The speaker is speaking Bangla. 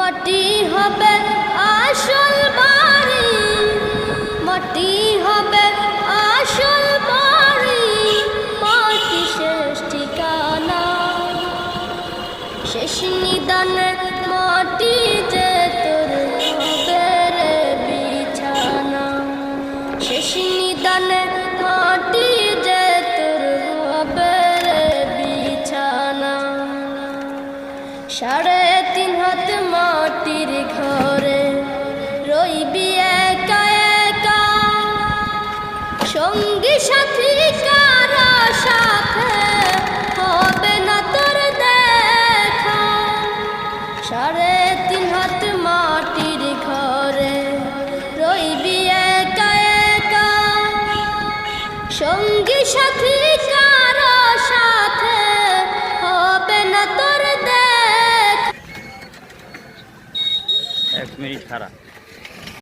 মাটি হবে আসল বাড়ি, মাটি হবে আসল বাড়ি, মাটি শেষ ঠিকানা, শেষ নিদানে মাটি যে তোর হবে রে বিছানা, শেষ নিদানে মাটি যে তোর হবে রে বিছানা। 3.5 হাত মাটির ঘরে রইবি একা একা, সঙ্গী সাথী কারো সাথে হবে না তোর দেখা। 3.5 হাত মাটির ঘরে রইবি একা একা, সঙ্গী সাথী কারো সাথে হবে না তোর দেখা। 1 মিনিট খারাপ।